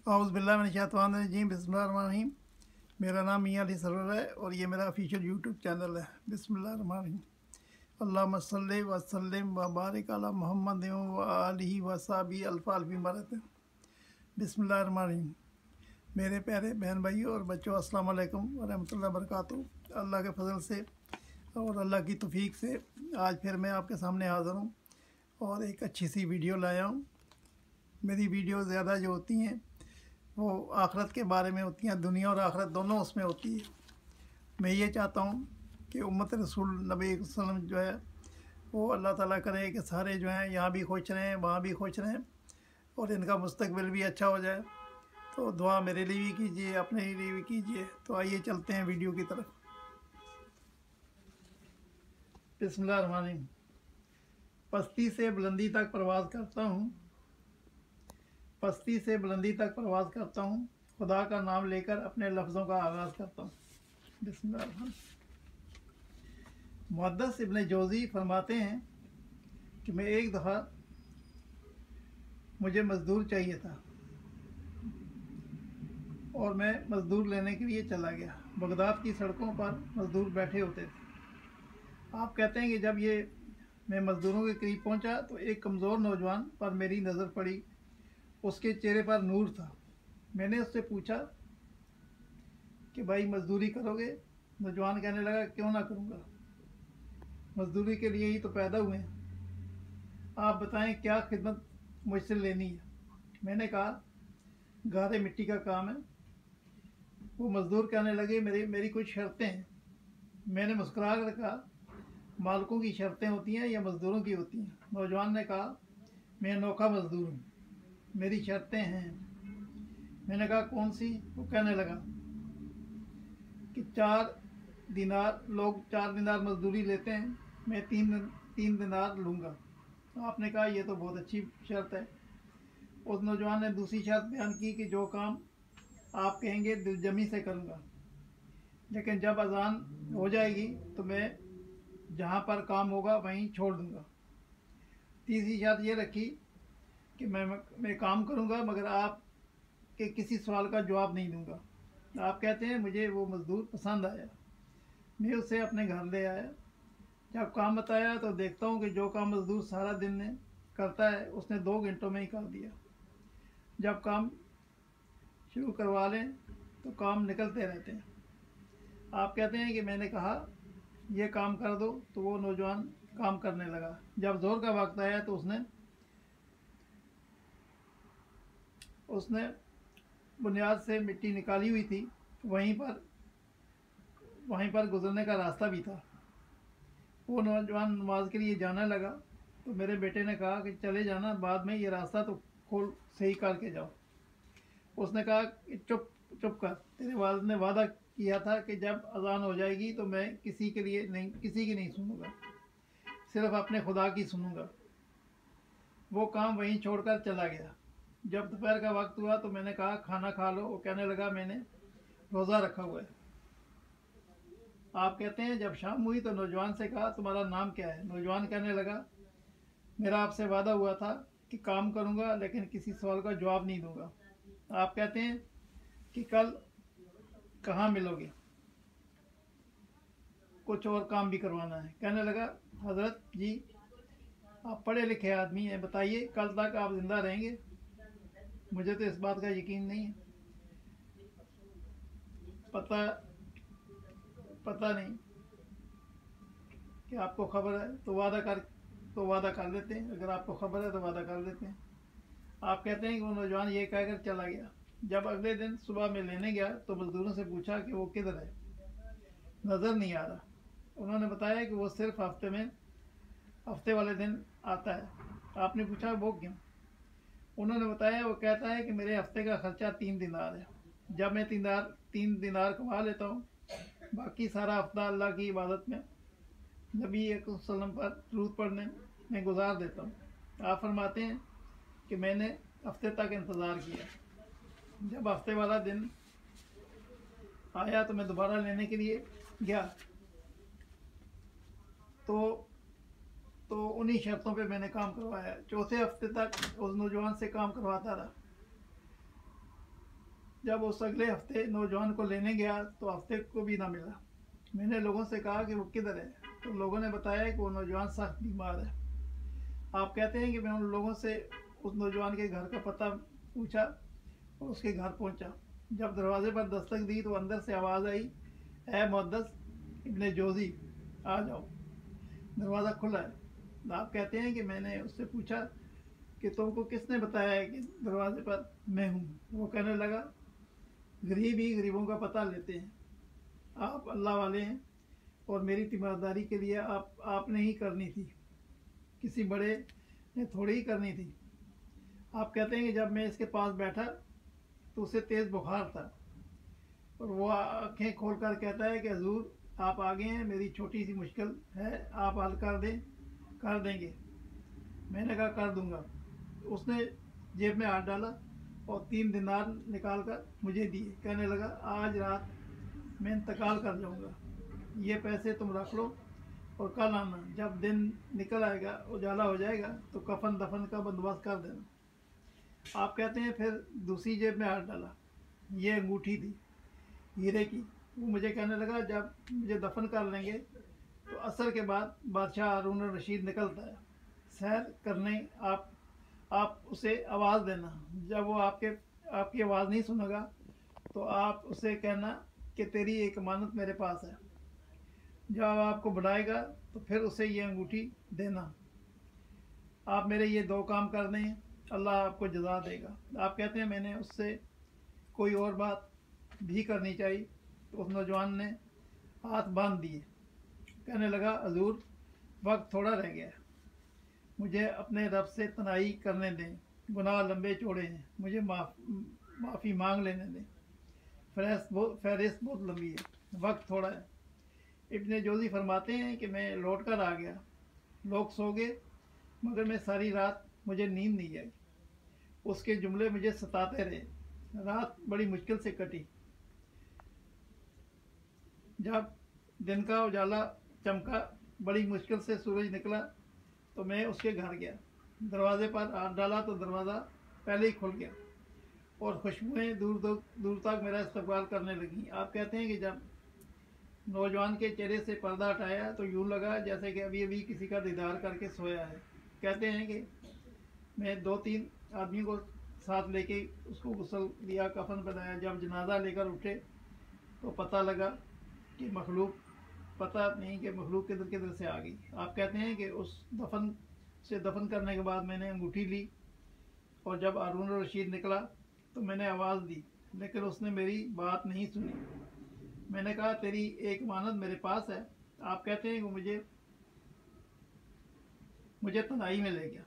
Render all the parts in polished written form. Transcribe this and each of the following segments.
औज़ुबिल्लाहि बिस्मिल्लाहिर्रहमानिर्रहीम। मेरा नाम मियां अली सरवर है और ये मेरा ऑफिशियल यूट्यूब चैनल है। बिस्मिल्लाहिर्रहमानिर्रहीम। अल्लाहुम्मा सल्लि व सल्लिम व बारिक अला मुहम्मद व आलिहि व सहाबी अल्फ़ अल्फ़ी मरहबा। बिस्मिल्लाहिर्रहमानिर्रहीम। मेरे प्यारे बहन भाइयों और बच्चों, अस्सलाम वालेकुम व रहमतुल्लाहि व बरकातुहू। अल्लाह के फजल से और अल्लाह की तौफीक से आज फिर मैं आपके सामने हाज़िर हूँ और एक अच्छी सी वीडियो लाया हूँ। मेरी वीडियो ज़्यादा जो होती हैं वो आखरत के बारे में होती हैं, दुनिया और आखरत दोनों उसमें होती है। मैं ये चाहता हूँ कि उम्मत रसूल नबी वसल्लम जो है वो अल्लाह ताला करे कि सारे जो हैं यहाँ भी खुश रहें, वहाँ भी खुश रहें और इनका मुस्तकबिल भी अच्छा हो जाए। तो दुआ मेरे लिए भी कीजिए, अपने लिए भी कीजिए। तो आइए चलते हैं वीडियो की तरफ। बिस्मिल्लाहिर्रहमानिर्रहीम। पस्ती से बुलंदी तक प्रवास करता हूँ, पस्ती से बुलंदी तक प्रवास करता हूँ, खुदा का नाम लेकर अपने लफ्ज़ों का आगाज़ करता हूँ। बिस्मिल्लाह। मुहद्दिस इब्न जौज़ी फरमाते हैं कि मैं एक दफ़ा मुझे मज़दूर चाहिए था और मैं मज़दूर लेने के लिए चला गया। बगदाद की सड़कों पर मज़दूर बैठे होते थे। आप कहते हैं कि जब ये मैं मज़दूरों के करीब पहुंचा तो एक कमज़ोर नौजवान पर मेरी नज़र पड़ी। उसके चेहरे पर नूर था। मैंने उससे पूछा कि भाई मज़दूरी करोगे? नौजवान कहने लगा, क्यों ना करूँगा, मज़दूरी के लिए ही तो पैदा हुए हैं। आप बताएं क्या खिदमत मुझसे लेनी है। मैंने कहा, गारे मिट्टी का काम है। वो मज़दूर कहने लगे, मेरी कुछ शर्तें हैं। मैंने मुस्कुरा कर कहा, मालिकों की शर्तें होती हैं या मज़दूरों की होती हैं? नौजवान ने कहा, मैं अनोखा मज़दूर हूँ, मेरी शर्तें हैं। मैंने कहा, कौन सी? वो कहने लगा कि 4 दिनार, लोग 4 दिनार मजदूरी लेते हैं, मैं 3 दिनार लूँगा। आपने कहा, यह तो बहुत अच्छी शर्त है। उस नौजवान ने दूसरी शर्त बयान की कि जो काम आप कहेंगे दिलजमी से करूँगा, लेकिन जब अजान हो जाएगी तो मैं जहाँ पर काम होगा वहीं छोड़ दूँगा। तीसरी शर्त ये रखी कि मैं काम करूँगा मगर आप के किसी सवाल का जवाब नहीं दूँगा। आप कहते हैं मुझे वो मज़दूर पसंद आया। मैं उसे अपने घर ले आया। जब काम बताया तो देखता हूँ कि जो काम मज़दूर सारा दिन में करता है उसने 2 घंटों में ही कर दिया। जब काम शुरू करवा लें तो काम निकलते रहते हैं। आप कहते हैं कि मैंने कहा यह काम कर दो तो वो नौजवान काम करने लगा। जब जोर का वक्त आया तो उसने बुनियाद से मिट्टी निकाली हुई थी, वहीं पर गुजरने का रास्ता भी था। वो नौजवान नमाज के लिए जाने लगा तो मेरे बेटे ने कहा कि चले जाना, बाद में ये रास्ता तो खोल सही करके जाओ। उसने कहा कि चुप चुप कर, तेरे वालिद ने वादा किया था कि जब अजान हो जाएगी तो मैं किसी की नहीं सुनूंगा, सिर्फ अपने खुदा की सुनूंगा। वो काम वहीं छोड़कर चला गया। जब दोपहर का वक्त हुआ तो मैंने कहा, खाना खा लो। वो कहने लगा, मैंने रोज़ा रखा हुआ है। आप कहते हैं जब शाम हुई तो नौजवान से कहा, तुम्हारा नाम क्या है? नौजवान कहने लगा, मेरा आपसे वादा हुआ था कि काम करूंगा लेकिन किसी सवाल का जवाब नहीं दूंगा। आप कहते हैं कि कल कहाँ मिलोगे? कुछ और काम भी करवाना है। कहने लगा, हजरत जी आप पढ़े लिखे आदमी हैं, बताइए कल तक आप जिंदा रहेंगे? मुझे तो इस बात का यकीन नहीं है। पता पता नहीं कि आपको खबर है तो वादा कर लेते हैं। अगर आपको खबर है तो वादा कर लेते हैं। आप कहते हैं कि वो नौजवान ये कहकर चला गया। जब अगले दिन सुबह में लेने गया तो मजदूरों से पूछा कि वो किधर है, नज़र नहीं आ रहा। उन्होंने बताया कि वो सिर्फ हफ्ते वाले दिन आता है। आपने पूछा वो क्यों? उन्होंने बताया, वो कहता है कि मेरे हफ्ते का खर्चा 3 दिनार है। जब मैं 3 दिनार कमा लेता हूँ, बाकी सारा हफ्ता अल्लाह की इबादत में, नबी वसल्लम पर दरूद पढ़ने में गुजार देता हूँ। आप फरमाते हैं कि मैंने हफ्ते तक इंतज़ार किया। जब हफ्ते वाला दिन आया तो मैं दोबारा लेने के लिए गया तो उन्हीं शर्तों पे मैंने काम करवाया। चौथे हफ्ते तक उस नौजवान से काम करवाता रहा। जब उस अगले हफ्ते नौजवान को लेने गया तो हफ्ते को भी ना मिला। मैंने लोगों से कहा कि वो किधर है, तो लोगों ने बताया कि वो नौजवान सख्त बीमार है। आप कहते हैं कि मैं उन लोगों से उस नौजवान के घर का पता पूछा और उसके घर पहुंचा। जब दरवाजे पर दस्तक दी तो अंदर से आवाज़ आई, ए मुहद्दस इब्ने जोजी, आ जाओ। दरवाज़ा खुला है। आप कहते हैं कि मैंने उससे पूछा कि तुमको किसने बताया है कि दरवाजे पर मैं हूँ। वो कहने लगा, गरीब ही गरीबों का पता लेते हैं, आप अल्लाह वाले हैं और मेरी तीमारदारी के लिए आपने ही करनी थी, किसी बड़े ने थोड़ी ही करनी थी। आप कहते हैं कि जब मैं इसके पास बैठा तो उसे तेज़ बुखार था और वो आंखें खोल कर कहता है कि हजूर आप आ गए हैं, मेरी छोटी सी मुश्किल है, आप हल कर देंगे। मैंने कहा कर दूंगा। उसने जेब में हाथ डाला और 3 दिनार निकाल कर मुझे दिए। कहने लगा, आज रात मैं इंतकाल कर जाऊंगा, ये पैसे तुम रख लो और कल आना, जब दिन निकल आएगा उजाला हो जाएगा तो कफन दफन का बंदोबस्त कर देना। आप कहते हैं फिर दूसरी जेब में हाथ डाला, ये अंगूठी थी हीरे की। वो मुझे कहने लगा, जब मुझे दफन कर लेंगे तो असर के बाद बादशाह हारून रशीद निकलता है सैर करने, आप उसे आवाज़ देना। जब वो आपकी आवाज़ नहीं सुनेगा तो आप उसे कहना कि तेरी एक अमानत मेरे पास है। जब आपको बुलाएगा तो फिर उसे ये अंगूठी देना। आप मेरे ये 2 काम कर दें, अल्लाह आपको जज़ा देगा। आप कहते हैं मैंने उससे कोई और बात भी करनी चाहिए तो उस नौजवान ने हाथ बांध दिए। कहने लगा, हजूर वक्त थोड़ा रह गया है, मुझे अपने रब से तनाई करने दें, गुनाह लंबे चौड़े हैं, मुझे माफ़ी मांग लेने दें, फहरिस्त बहुत लंबी है, वक्त थोड़ा है। इब्ने जोजी फरमाते हैं कि मैं लौट कर आ गया, लोग सो गए मगर मैं सारी रात मुझे नींद नहीं आई। उसके जुमले मुझे सताते रहे, रात बड़ी मुश्किल से कटी। जब दिन का उजाला चमका, बड़ी मुश्किल से सूरज निकला तो मैं उसके घर गया। दरवाजे पर हाथ डाला तो दरवाज़ा पहले ही खुल गया और खुशबुएं दूर तक मेरा इस्तकबाल करने लगी। आप कहते हैं कि जब नौजवान के चेहरे से पर्दा हटाया तो यूँ लगा जैसे कि अभी अभी किसी का दीदार करके सोया है। कहते हैं कि मैं 2-3 आदमी को साथ लेके उसको गुस्ल दिया, कफन बनाया। जब जनाजा लेकर उठे तो पता लगा कि पता नहीं कि मखलूक किधर किधर से आ गई। आप कहते हैं कि उस दफन करने के बाद मैंने अंगूठी ली और जब हारून रशीद निकला तो मैंने आवाज़ दी, लेकिन उसने मेरी बात नहीं सुनी। मैंने कहा, तेरी एक अमानत मेरे पास है। आप कहते हैं कि मुझे तनाई में ले गया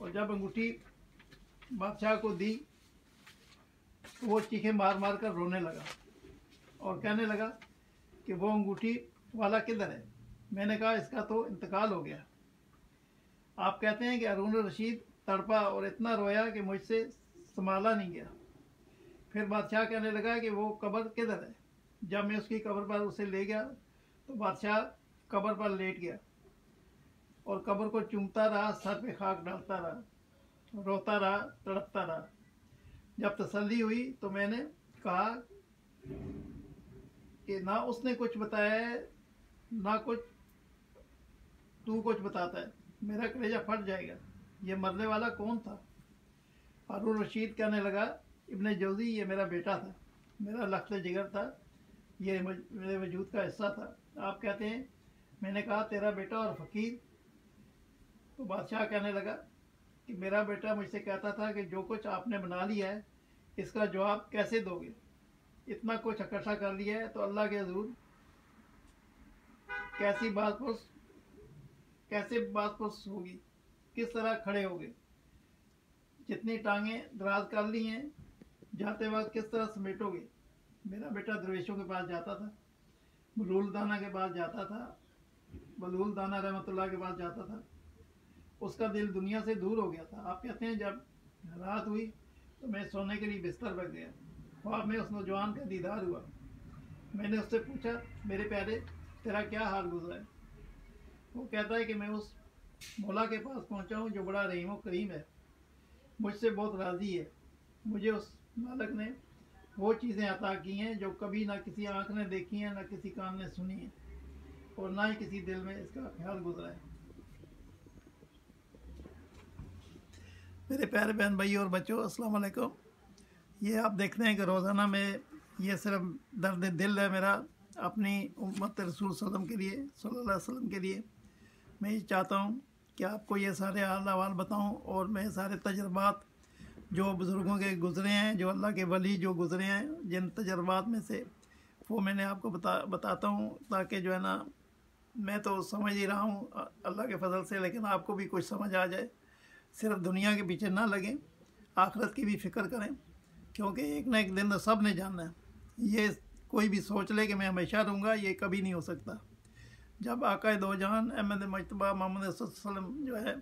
और जब अंगूठी बादशाह को दी तो वो चीखें मार मार कर रोने लगा और कहने लगा कि वो अंगूठी वाला किधर है। मैंने कहा, इसका तो इंतकाल हो गया। आप कहते हैं कि हारून रशीद तड़पा और इतना रोया कि मुझसे संभाला नहीं गया। फिर बादशाह कहने लगा कि वो कब्र किधर है। जब मैं उसकी कब्र पर उसे ले गया तो बादशाह कब्र पर लेट गया और कब्र को चूमता रहा, सर पे खाक डालता रहा, रोता रहा, तड़पता रहा। जब तसल्ली हुई तो मैंने कहा कि ना उसने कुछ बताया है ना कुछ तू कुछ बताता है, मेरा कलेजा फट जाएगा, ये मरने वाला कौन था। हारून रशीद कहने लगा, इब्ने जोजी ये मेरा बेटा था, मेरा लख्त जिगर था, ये मेरे वजूद का हिस्सा था। आप कहते हैं मैंने कहा, तेरा बेटा और फ़कीर। तो बादशाह कहने लगा कि मेरा बेटा मुझसे कहता था कि जो कुछ आपने बना लिया है इसका जवाब कैसे दोगे, इतना कुछ इकट्ठा कर लिया है तो अल्लाह के हजूर कैसे बात पुरुष होगी, किस तरह खड़े होगे, जितनी टांगें दराज कर ली हैं जाते वक्त किस तरह समेटोगे। मेरा बेटा दरवेशों के पास जाता था, बलूल दाना के पास जाता था, बलूल दाना रहमतुल्लाह के पास जाता था, उसका दिल दुनिया से दूर हो गया था। आप कहते हैं जब रात हुई तो मैं सोने के लिए बिस्तर पर गया, ख्वाब में उस नौजवान का दीदार हुआ। मैंने उससे पूछा, मेरे प्यारे तेरा क्या हाल गुजरा है। वो कहता है कि मैं उस मौला के पास पहुंचा हूँ जो बड़ा रहीम व करीम है, मुझसे बहुत राज़ी है, मुझे उस मालिक ने वो चीज़ें अता की हैं जो कभी ना किसी आँख ने देखी हैं, ना किसी कान ने सुनी हैं, और ना ही किसी दिल में इसका ख्याल गुजरा है। मेरे प्यारे बहन भाई और बच्चों, अस्सलाम वालेकुम। ये आप देखते हैं कि रोज़ाना में ये सिर्फ दर्द दिल है मेरा अपनी उम्मत रसूल सल्लम के लिए, सल्लल्लाहु अलैहि वसल्लम के लिए। मैं ये चाहता हूँ कि आपको ये सारे हाल अहवाल बताऊँ, और मैं सारे तजर्बात जो बुज़ुर्गों के गुज़रे हैं, जो अल्लाह के वली जो गुज़रे हैं, जिन तजर्बात में से वो मैंने आपको बताता हूँ, ताकि जो है ना, मैं तो समझ ही रहा हूँ अल्लाह के फजल से, लेकिन आपको भी कुछ समझ आ जाए। सिर्फ दुनिया के पीछे ना लगें, आखिरत की भी फ़िक्र करें, क्योंकि एक ना एक दिन तो सब ने जानना है। ये कोई भी सोच ले कि मैं हमेशा रहूँगा, ये कभी नहीं हो सकता। जब आका दो जहान अहमद मुज्तबा मोहम्मद सल्लम जो है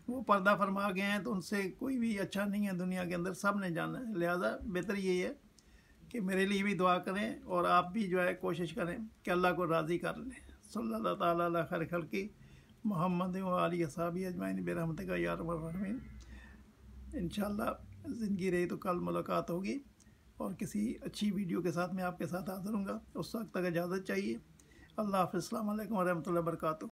वो पर्दा फरमा गए हैं, तो उनसे कोई भी अच्छा नहीं है दुनिया के अंदर, सब ने जाना है। लिहाजा बेहतर यही है कि मेरे लिए भी दुआ करें, और आप भी जो है कोशिश करें कि अल्लाह को राज़ी कर लें। सल्लल्लाहु तआला अला खैर खल्क़ी मोहम्मद व आलिहि अस्हाबिही अजमईन बिरहमतिका या अरहमर राहिमीन। इंशाअल्लाह ज़िंदगी रही तो कल मुलाकात होगी, और किसी अच्छी वीडियो के साथ मैं आपके साथ हाज़िर हूँगा। उस वक्त तक इजाज़त चाहिए। अल्लाह हाफ़िज़, अस्सलामु अलैकुम व रहमतुल्लाहि व बरकातुहू।